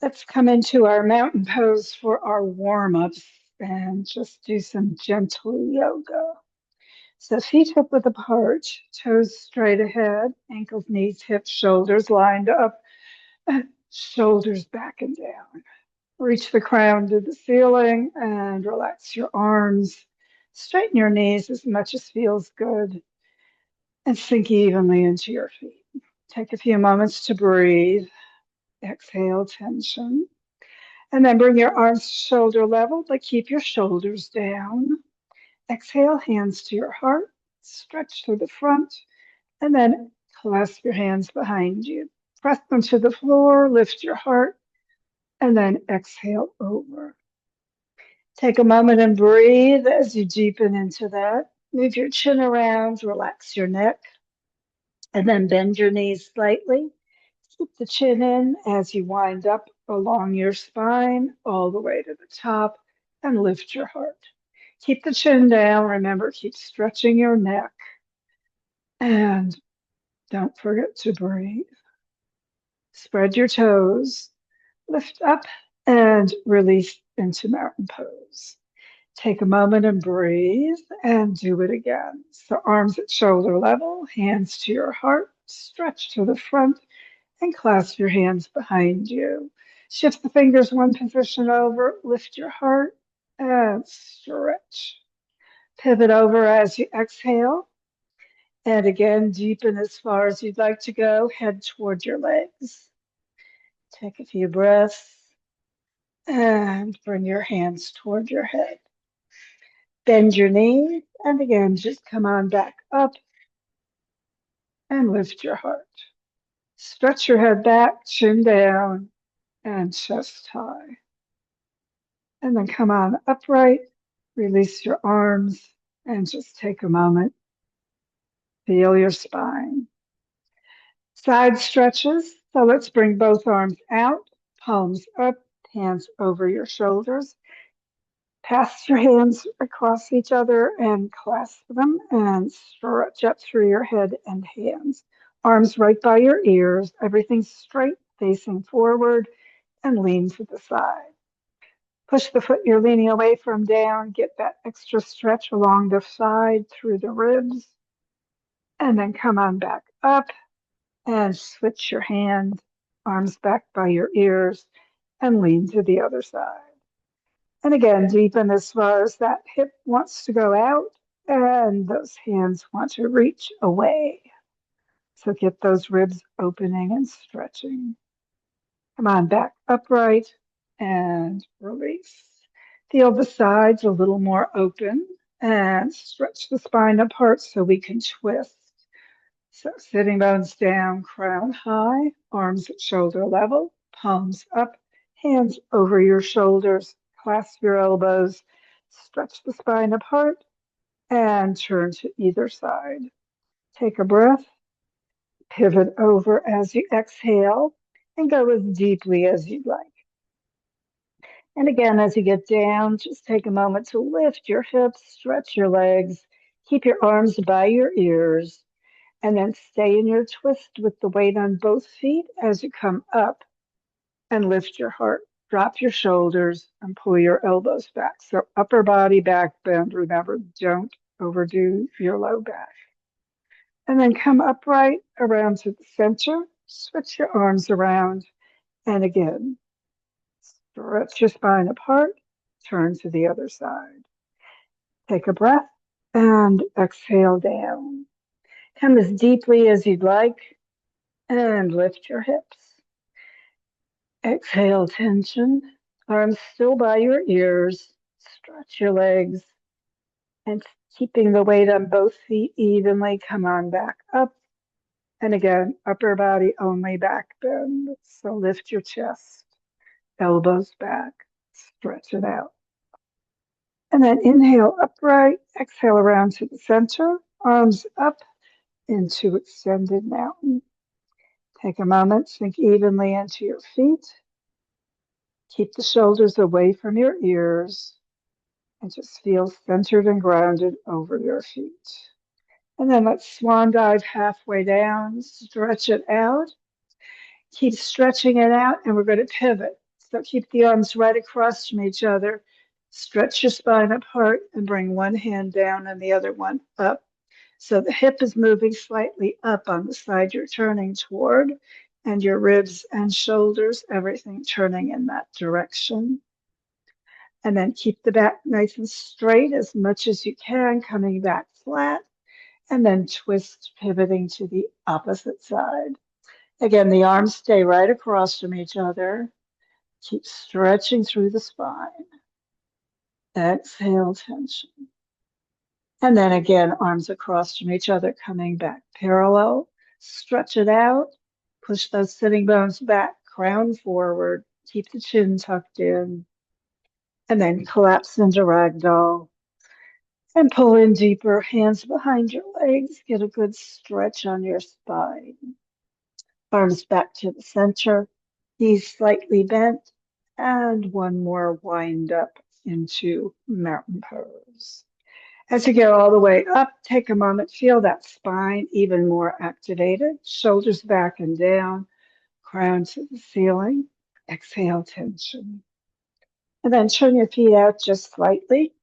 Let's come into our mountain pose for our warm-ups and just do some gentle yoga. So feet hip width apart, toes straight ahead, ankles, knees, hips, shoulders lined up, shoulders back and down. Reach the crown to the ceiling and relax your arms. Straighten your knees as much as feels good and sink evenly into your feet. Take a few moments to breathe. Exhale tension. And then bring your arms shoulder level, but keep your shoulders down. Exhale, hands to your heart. Stretch through the front. And then clasp your hands behind you. Press them to the floor, lift your heart, and then exhale over. Take a moment and breathe as you deepen into that. Move your chin around, relax your neck, and then bend your knees slightly. Keep the chin in as you wind up along your spine all the way to the top and lift your heart. Keep the chin down. Remember, keep stretching your neck. And don't forget to breathe. Spread your toes. Lift up and release into mountain pose. Take a moment and breathe and do it again. So arms at shoulder level, hands to your heart, stretch to the front and clasp your hands behind you. Shift the fingers one position over, lift your heart and stretch. Pivot over as you exhale. And again, deepen as far as you'd like to go. Head toward your legs. Take a few breaths and bring your hands toward your head. Bend your knees, and again, just come on back up and lift your heart. Stretch your head back, chin down, and chest high. And then come on upright, release your arms, and just take a moment. Feel your spine. Side stretches. So let's bring both arms out, palms up, hands over your shoulders. Pass your hands across each other and clasp them and stretch up through your head and hands. Arms right by your ears, everything straight, facing forward, and lean to the side. Push the foot you're leaning away from down, get that extra stretch along the side through the ribs, and then come on back up and switch your hands, arms back by your ears, and lean to the other side. And again, deepen as far as that hip wants to go out and those hands want to reach away. So get those ribs opening and stretching. Come on back upright and release. Feel the sides a little more open and stretch the spine apart so we can twist. So sitting bones down, crown high, arms at shoulder level, palms up, hands over your shoulders, clasp your elbows, stretch the spine apart, and turn to either side. Take a breath, pivot over as you exhale, and go as deeply as you'd like. And again, as you get down, just take a moment to lift your hips, stretch your legs, keep your arms by your ears, and then stay in your twist with the weight on both feet as you come up and lift your heart. Drop your shoulders and pull your elbows back. So upper body back bend. Remember, don't overdo your low back. And then come upright around to the center. Switch your arms around. And again, stretch your spine apart. Turn to the other side. Take a breath and exhale down. Come as deeply as you'd like and lift your hips. Exhale tension. Arms still by your ears. Stretch your legs and keeping the weight on both feet evenly, come on back up. And again, upper body only back bend. So lift your chest, elbows back, stretch it out. And then inhale upright, exhale around to the center, arms up into extended mountain. Take a moment, sink evenly into your feet. Keep the shoulders away from your ears and just feel centered and grounded over your feet. And then let's swan dive halfway down, stretch it out. Keep stretching it out, and we're going to pivot. So keep the arms right across from each other. Stretch your spine apart and bring one hand down and the other one up. So the hip is moving slightly up on the side you're turning toward, and your ribs and shoulders, everything turning in that direction. And then keep the back nice and straight as much as you can, coming back flat, and then twist, pivoting to the opposite side. Again, the arms stay right across from each other. Keep stretching through the spine. Exhale, tension. And then again, arms across from each other, coming back parallel. Stretch it out. Push those sitting bones back, crown forward. Keep the chin tucked in. And then collapse into ragdoll. And pull in deeper, hands behind your legs. Get a good stretch on your spine. Arms back to the center. Knees slightly bent. And one more wind up into mountain pose. As you get all the way up, take a moment, feel that spine even more activated, shoulders back and down, crown to the ceiling. Exhale, tension. And then turn your feet out just slightly.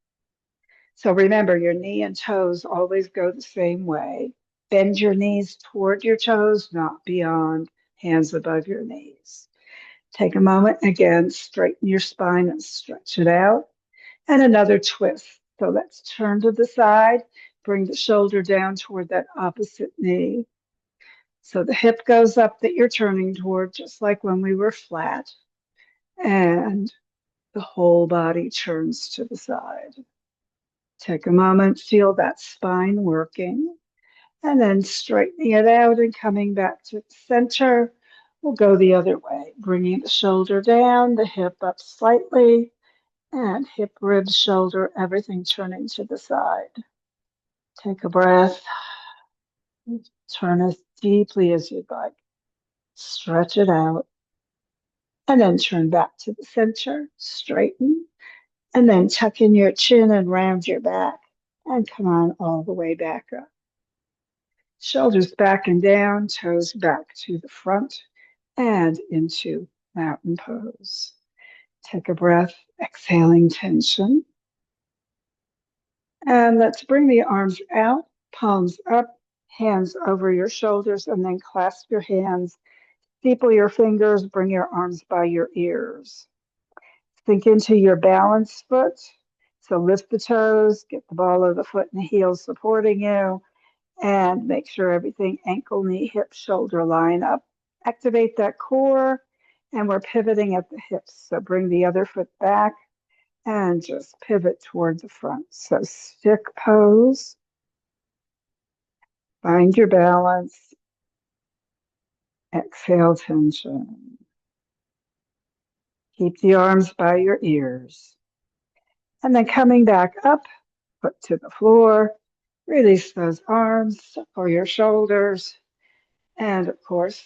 So remember, your knee and toes always go the same way. Bend your knees toward your toes, not beyond, hands above your knees. Take a moment, again, straighten your spine and stretch it out. And another twist. So let's turn to the side, bring the shoulder down toward that opposite knee. So the hip goes up that you're turning toward, just like when we were flat. And the whole body turns to the side. Take a moment, feel that spine working, and then straightening it out and coming back to the center. We'll go the other way, bringing the shoulder down, the hip up slightly, and hip, ribs, shoulder, everything turning to the side. Take a breath. Turn as deeply as you'd like. Stretch it out. And then turn back to the center. Straighten. And then tuck in your chin and round your back. And come on all the way back up. Shoulders back and down. Toes back to the front. And into mountain pose. Take a breath. Exhaling tension. And let's bring the arms out, palms up, hands over your shoulders, and then clasp your hands. Steeple your fingers, bring your arms by your ears. Sink into your balanced foot. So lift the toes, get the ball of the foot and the heel supporting you, and make sure everything, ankle, knee, hip, shoulder line up. Activate that core, and we're pivoting at the hips. So bring the other foot back and just pivot toward the front. So stick pose, find your balance, exhale tension. Keep the arms by your ears. And then coming back up, foot to the floor, release those arms for your shoulders. And of course,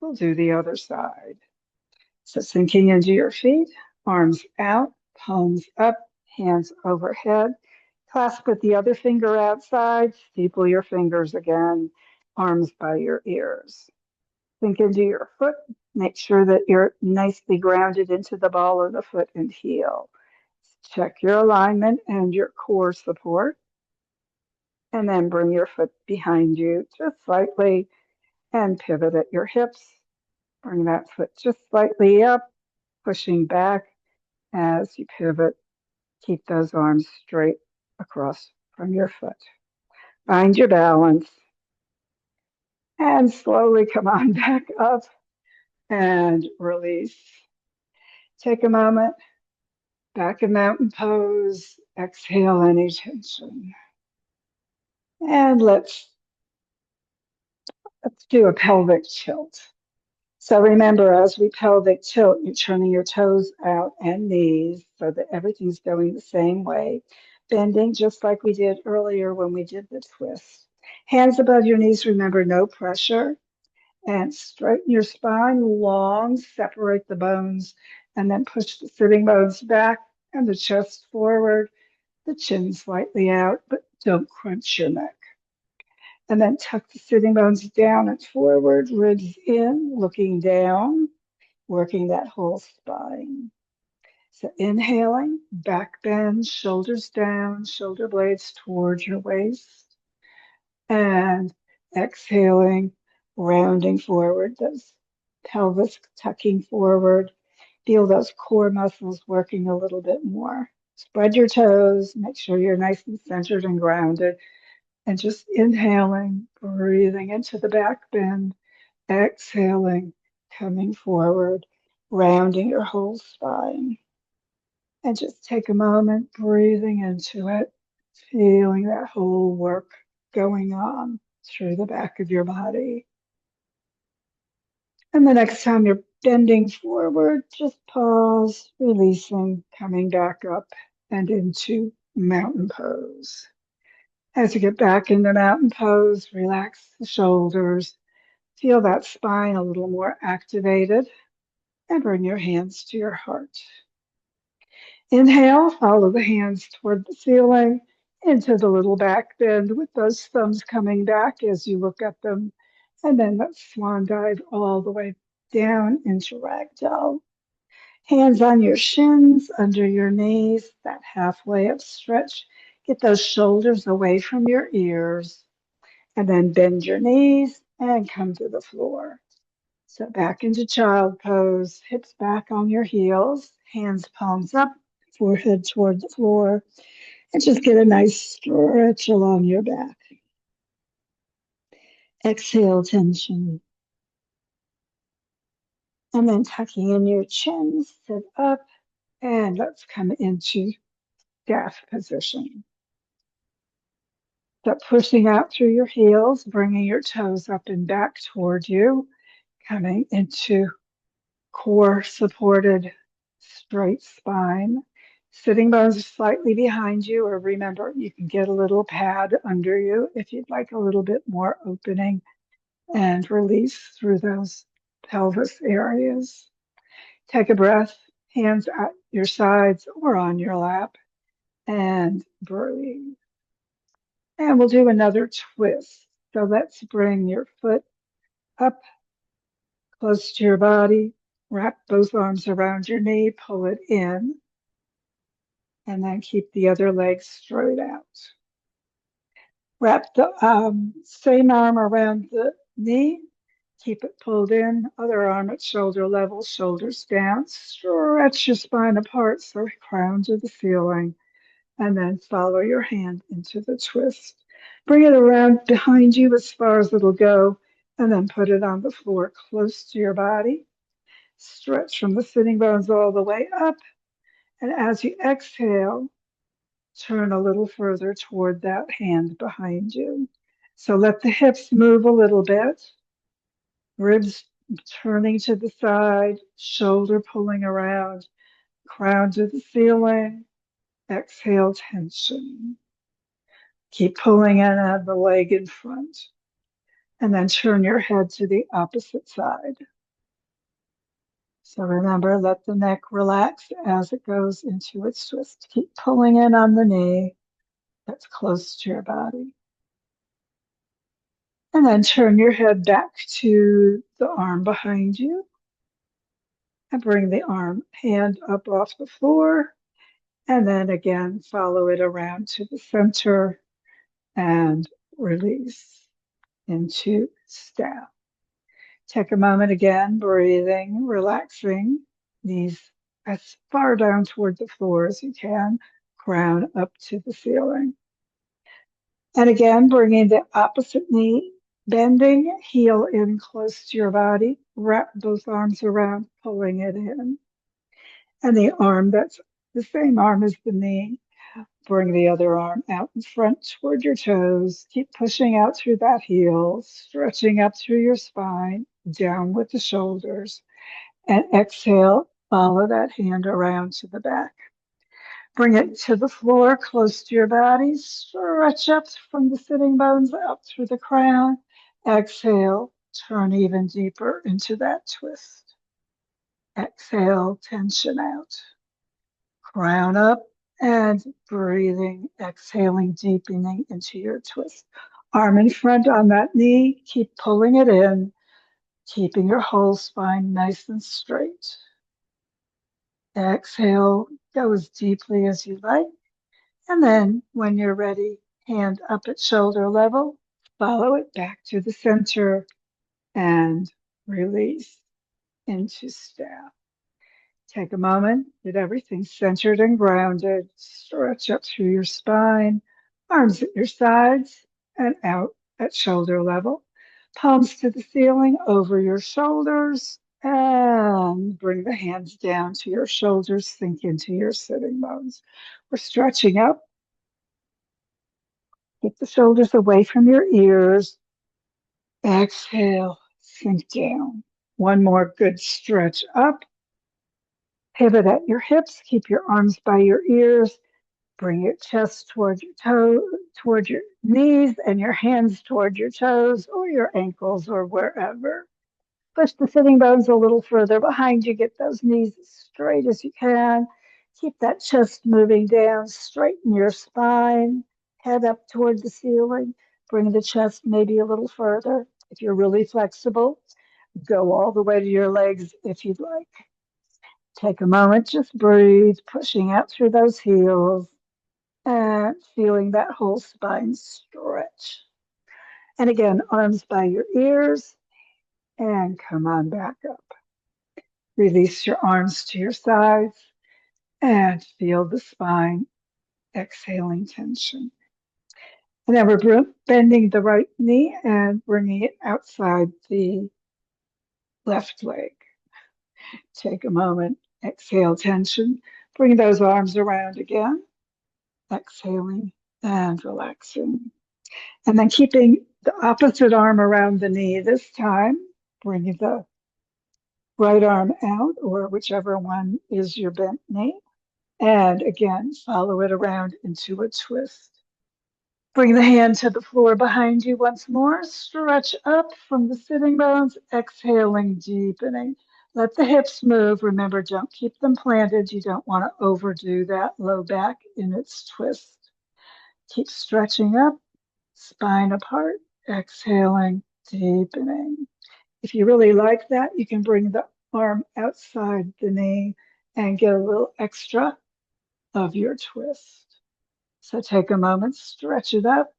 we'll do the other side. So sinking into your feet, arms out, palms up, hands overhead. Clasp with the other finger outside, steeple your fingers again, arms by your ears. Sink into your foot, make sure that you're nicely grounded into the ball of the foot and heel. Check your alignment and your core support. And then bring your foot behind you just slightly and pivot at your hips. Bring that foot just slightly up, pushing back as you pivot. Keep those arms straight across from your foot. Find your balance and slowly come on back up and release. Take a moment, back in mountain pose, exhale any tension. And let's do a pelvic tilt. So remember, as we pelvic tilt, you're turning your toes out and knees so that everything's going the same way. Bending just like we did earlier when we did the twist. Hands above your knees, remember, no pressure. And straighten your spine long, separate the bones, and then push the sitting bones back and the chest forward, the chin slightly out, but don't crunch your neck. And then tuck the sitting bones down and forward, ribs in, looking down. working that whole spine. So inhaling, back bend, shoulders down, shoulder blades towards your waist. And exhaling, rounding forward, those pelvis tucking forward. Feel those core muscles working a little bit more. Spread your toes, make sure you're nice and centered and grounded. And just inhaling, breathing into the back bend, exhaling, coming forward, rounding your whole spine. And just take a moment, breathing into it, feeling that whole work going on through the back of your body. And the next time you're bending forward, just pause, releasing, coming back up and into mountain pose. As you get back into mountain pose, relax the shoulders, feel that spine a little more activated, and bring your hands to your heart. Inhale, follow the hands toward the ceiling into the little back bend with those thumbs coming back as you look at them. And then that swan dive all the way down into ragdoll. Hands on your shins, under your knees, that halfway up stretch. Get those shoulders away from your ears. And then bend your knees and come to the floor. So back into child pose, hips back on your heels, hands palms up, forehead toward the floor, and just get a nice stretch along your back. Exhale, tension. And then tucking in your chin, sit up, and let's come into staff position. So pushing out through your heels, bringing your toes up and back toward you, coming into core supported straight spine. Sitting bones slightly behind you, or remember, you can get a little pad under you if you'd like a little bit more opening and release through those pelvis areas. Take a breath, hands at your sides or on your lap, and breathe. And we'll do another twist. So let's bring your foot up close to your body, wrap both arms around your knee, pull it in, and then keep the other leg straight out. Wrap the same arm around the knee, keep it pulled in, other arm at shoulder level, shoulders down. Stretch your spine apart, so crown to the ceiling, and then follow your hand into the twist. Bring it around behind you as far as it'll go, and then put it on the floor close to your body. Stretch from the sitting bones all the way up, and as you exhale, turn a little further toward that hand behind you. So let the hips move a little bit, ribs turning to the side, shoulder pulling around, crown to the ceiling, exhale, tension. Keep pulling in on the leg in front, and then turn your head to the opposite side. So remember, let the neck relax as it goes into its twist. Keep pulling in on the knee that's close to your body. And then turn your head back to the arm behind you and bring the hand up off the floor. And then again, follow it around to the center and release into staff. Take a moment again, breathing, relaxing, knees as far down toward the floor as you can, crown up to the ceiling. And again, bringing the opposite knee, bending, heel in close to your body, wrap both arms around, pulling it in. And the arm that's the same arm as the knee, bring the other arm out in front toward your toes. Keep pushing out through that heel, stretching up through your spine, down with the shoulders. And exhale, follow that hand around to the back. Bring it to the floor, close to your body. Stretch up from the sitting bones out through the crown. Exhale, turn even deeper into that twist. Exhale, tension out. Crown up and breathing, exhaling, deepening into your twist. Arm in front on that knee, keep pulling it in. keeping your whole spine nice and straight. Exhale, go as deeply as you like. And then when you're ready, hand up at shoulder level, follow it back to the center and release into staff. Take a moment, get everything centered and grounded. Stretch up through your spine, arms at your sides and out at shoulder level. Palms to the ceiling over your shoulders and bring the hands down to your shoulders. Sink into your sitting bones. We're stretching up. Keep the shoulders away from your ears. Exhale, sink down. One more good stretch up. Pivot at your hips. Keep your arms by your ears. Bring your chest toward your toward your knees, and your hands toward your toes or your ankles or wherever. Push the sitting bones a little further behind you. Get those knees as straight as you can. Keep that chest moving down. Straighten your spine. Head up toward the ceiling. Bring the chest maybe a little further. If you're really flexible, go all the way to your legs if you'd like. Take a moment, just breathe, pushing out through those heels and feeling that whole spine stretch. And again, arms by your ears and come on back up. Release your arms to your sides and feel the spine exhaling tension. And then we're bending the right knee and bringing it outside the left leg. Take a moment, exhale tension. Bring those arms around again, exhaling and relaxing. And then keeping the opposite arm around the knee this time, bringing the right arm out or whichever one is your bent knee. And again, follow it around into a twist. Bring the hand to the floor behind you once more. Stretch up from the sitting bones, exhaling, deepening. Let the hips move. Remember, don't keep them planted. You don't want to overdo that low back in its twist. Keep stretching up, spine apart, exhaling, deepening. If you really like that, you can bring the arm outside the knee and get a little extra of your twist. So take a moment, stretch it up,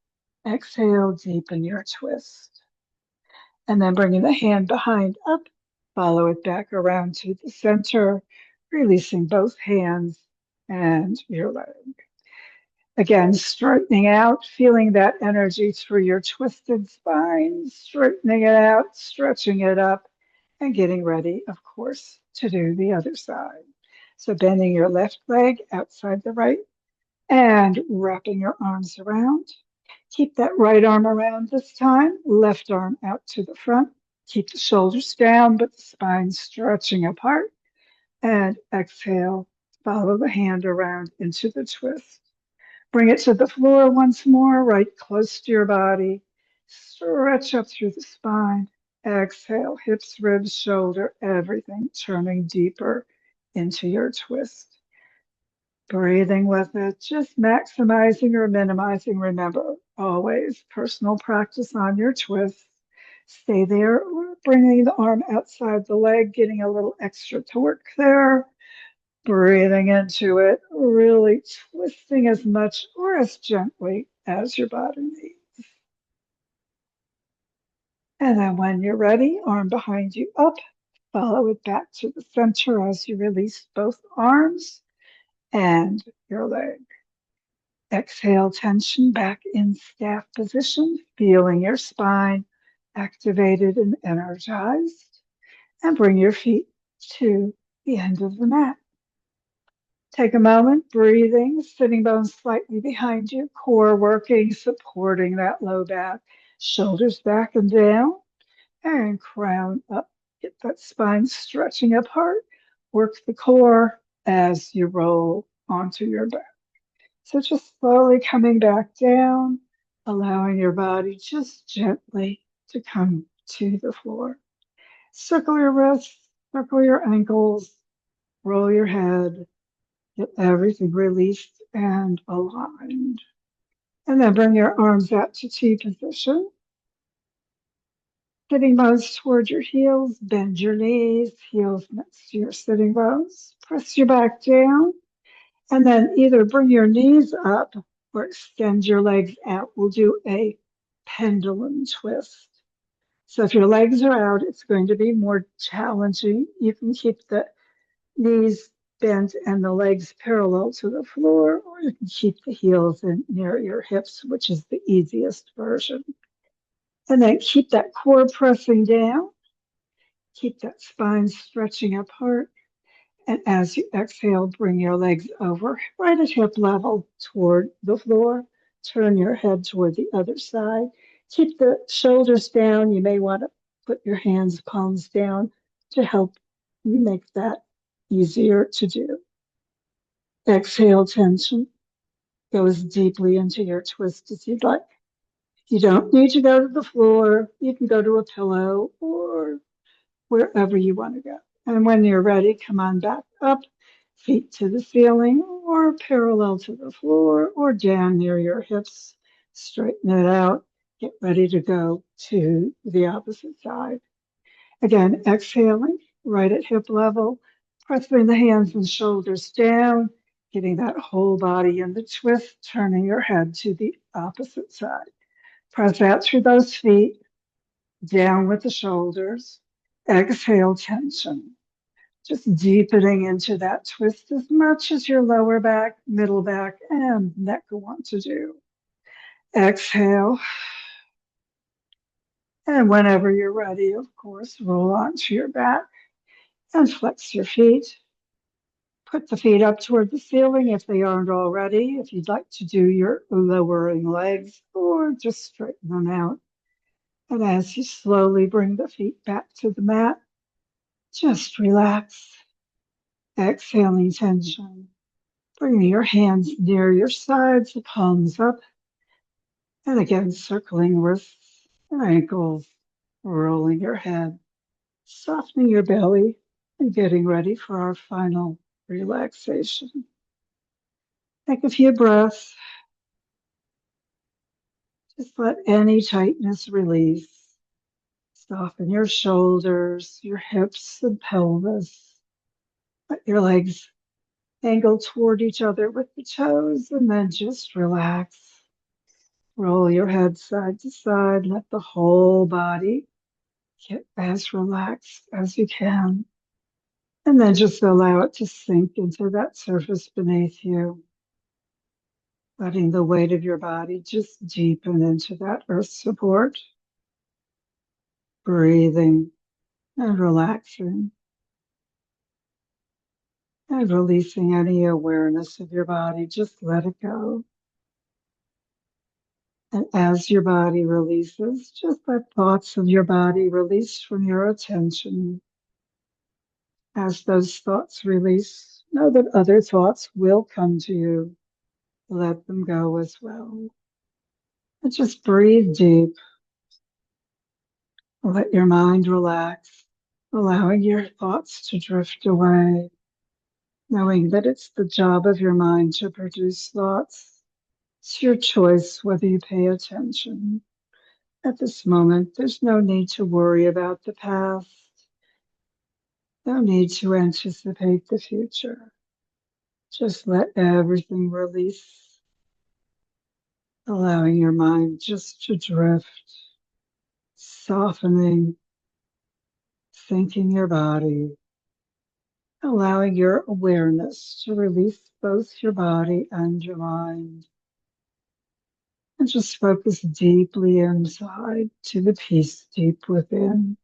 exhale, deepen your twist. And then bringing the hand behind up, follow it back around to the center, releasing both hands and your leg. Again, straightening out, feeling that energy through your twisted spine, straightening it out, stretching it up, and getting ready, of course, to do the other side. So bending your left leg outside the right and wrapping your arms around. Keep that right arm around this time, left arm out to the front. Keep the shoulders down, but the spine stretching apart. And exhale, follow the hand around into the twist. Bring it to the floor once more, right close to your body. Stretch up through the spine. Exhale, hips, ribs, shoulder, everything turning deeper into your twist. Breathing with it, just maximizing or minimizing. Remember, always personal practice on your twist. Stay there, or bringing the arm outside the leg, getting a little extra torque there. Breathing into it, really twisting as much or as gently as your body needs. And then when you're ready, arm behind you up, follow it back to the center as you release both arms and your leg. Exhale, tension back in staff position, feeling your spine activated and energized. And bring your feet to the end of the mat. Take a moment, breathing, sitting bones slightly behind you, core working, supporting that low back, shoulders back and down, and crown up. Get that spine stretching apart. Work the core as you roll onto your back. So just slowly coming back down, allowing your body just gently to come to the floor. Circle your wrists, circle your ankles, roll your head. Get everything released and aligned. And then bring your arms out to T position. Sitting bones toward your heels, bend your knees, heels next to your sitting bones. Press your back down, and then either bring your knees up or extend your legs out. We'll do a pendulum twist. So if your legs are out, it's going to be more challenging. You can keep the knees bent and the legs parallel to the floor, or you can keep the heels in near your hips, which is the easiest version. And then keep that core pressing down, keep that spine stretching apart. And as you exhale, bring your legs over right at hip level toward the floor. Turn your head toward the other side. Keep the shoulders down. You may want to put your hands, palms down to help you make that easier to do. Exhale, tension. Go as deeply into your twist as you'd like. You don't need to go to the floor. You can go to a pillow or wherever you want to go. And when you're ready, come on back up, feet to the ceiling or parallel to the floor or down near your hips. Straighten it out. Get ready to go to the opposite side. Again, exhaling right at hip level, pressing the hands and shoulders down, getting that whole body in the twist, turning your head to the opposite side. Press out through those feet, down with the shoulders. Exhale, tension. Just deepening into that twist as much as your lower back, middle back, and neck want to do. Exhale. And whenever you're ready, of course, roll onto your back and flex your feet. Put the feet up toward the ceiling if they aren't already, if you'd like to do your lowering legs, or just straighten them out. And as you slowly bring the feet back to the mat, just relax, exhaling tension. Bringing your hands near your sides, the palms up, and again circling wrists and ankles, rolling your head, softening your belly, and getting ready for our final relaxation. Take a few breaths. Just let any tightness release. Soften your shoulders, your hips and pelvis. Let your legs angle toward each other with the toes, and then just relax. Roll your head side to side. Let the whole body get as relaxed as you can. And then just allow it to sink into that surface beneath you. Letting the weight of your body just deepen into that earth support. Breathing and relaxing. And releasing any awareness of your body. Just let it go. And as your body releases, just let thoughts of your body release from your attention. As those thoughts release, know that other thoughts will come to you. Let them go as well. And just breathe deep. Let your mind relax, allowing your thoughts to drift away, knowing that it's the job of your mind to produce thoughts. It's your choice whether you pay attention. At this moment, there's no need to worry about the past, no need to anticipate the future. Just let everything release, allowing your mind just to drift, softening, sinking your body, allowing your awareness to release both your body and your mind. And just focus deeply inside to the peace deep within.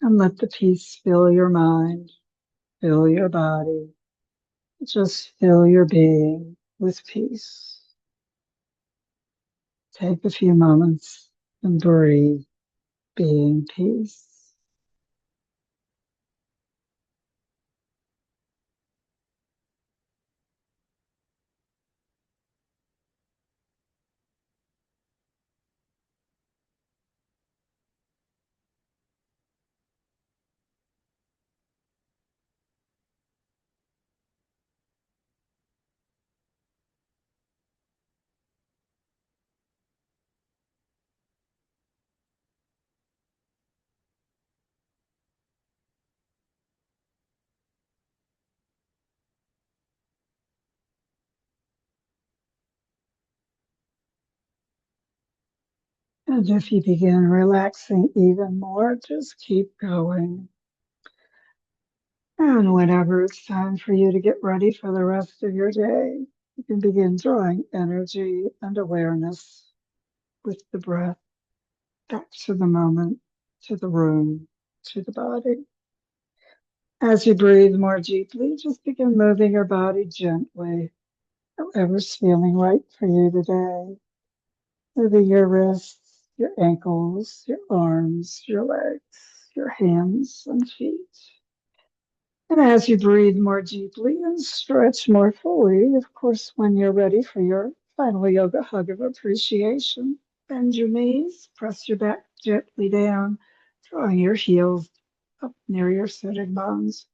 And let the peace fill your mind, fill your body. Just fill your being with peace. Take a few moments and breathe, being peace. And if you begin relaxing even more, just keep going. And whenever it's time for you to get ready for the rest of your day, you can begin drawing energy and awareness with the breath back to the moment, to the room, to the body. As you breathe more deeply, just begin moving your body gently, however's feeling right for you today. Moving your wrists, your ankles, your arms, your legs, your hands and feet. And as you breathe more deeply and stretch more fully, of course, when you're ready for your final yoga hug of appreciation, bend your knees, press your back gently down, drawing your heels up near your sitting bones.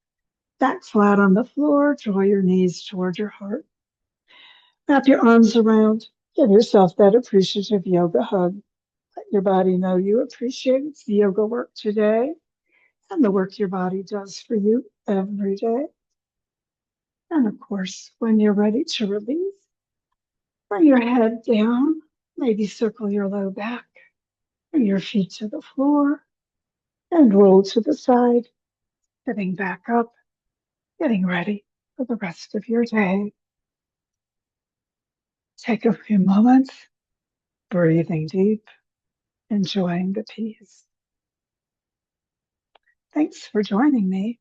Back flat on the floor, draw your knees toward your heart. Wrap your arms around, give yourself that appreciative yoga hug. Let your body know you appreciate the yoga work today and the work your body does for you every day. And of course, when you're ready to release, bring your head down, maybe circle your low back, bring your feet to the floor, and roll to the side, getting back up, getting ready for the rest of your day. Take a few moments, breathing deep, enjoying the peace. Thanks for joining me.